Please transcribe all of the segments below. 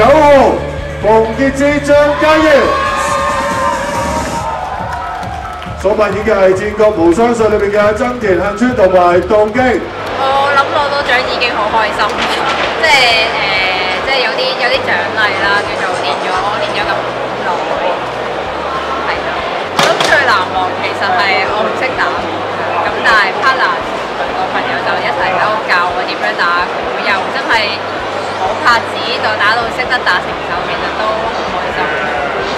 9號馮傑志張嘉怡。所扮演嘅係《戰國無雙術》裏面嘅增田幸村同埋動機。我諗攞到獎已經好開心，即係有啲獎勵啦，叫做練咗咁耐，係啦。我諗最難忘其實係我唔識打鼓，咁但係 partner 個朋友就一齊喺度教我點樣打鼓，又真係冇拍子就打到識得打成手，其實都好開心。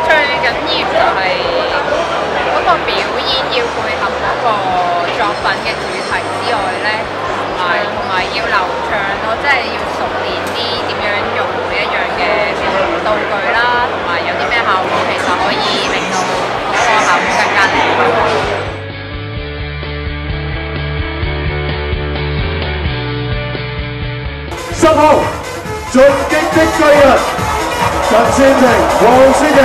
最緊要就係嗰個表演要配合嗰個作品嘅主題之外咧，同埋要流暢咯，即係要熟練啲點樣用每一樣嘅道具啦，同埋有啲咩效果，其實可以令到嗰個效果更加靚。10號進擊的巨人陳善婷、黃思瑩。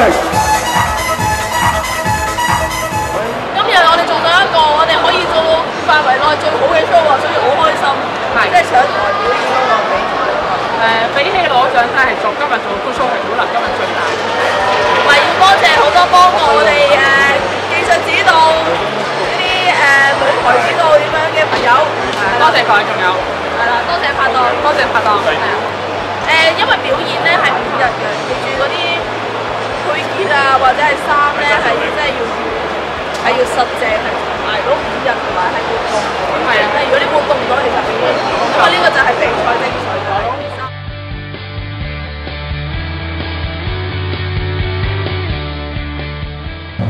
我哋做到一個我哋可以做到範圍內最好嘅 show 啊，所以好開心。即係上台表演嗰個比賽。比起攞獎真係今日做 good show 係鼓勵今日最大。同埋要多謝好多幫過我哋技術指導呢啲舞台指導點樣嘅朋友。多謝佢，仲有係啦，多謝拍檔，多謝拍檔。係啊。因為表演咧係5日嘅，記住嗰啲配件啊或者係衫咧係真係要實正係捱到5日同埋係活動。係啊，如果你活動唔到，其實表演唔到。因為呢個就係比賽精髓咗咯。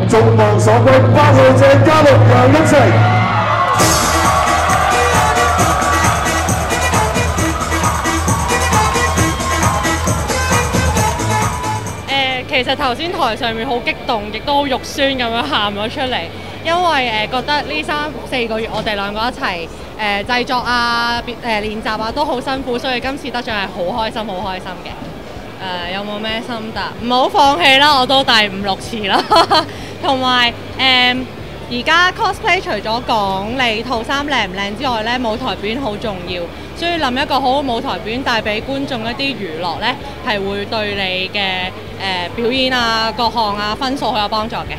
眾望所歸8號謝嘉樂楊一晴。其實頭先台上面好激動，亦都好肉酸咁樣喊咗出嚟，因為覺得呢3-4個月我哋兩個一齊製作啊、練習啊都好辛苦，所以今次得獎係好開心嘅。有冇咩心得？唔好放棄啦，我都第5、6次啦。同埋而家 cosplay 除咗講你套衫靚唔靚之外咧，舞台表演好重要，所以諗一個好舞台表演帶俾觀眾一啲娛樂咧，係會對你嘅表演啊、各項啊分數好有幫助嘅。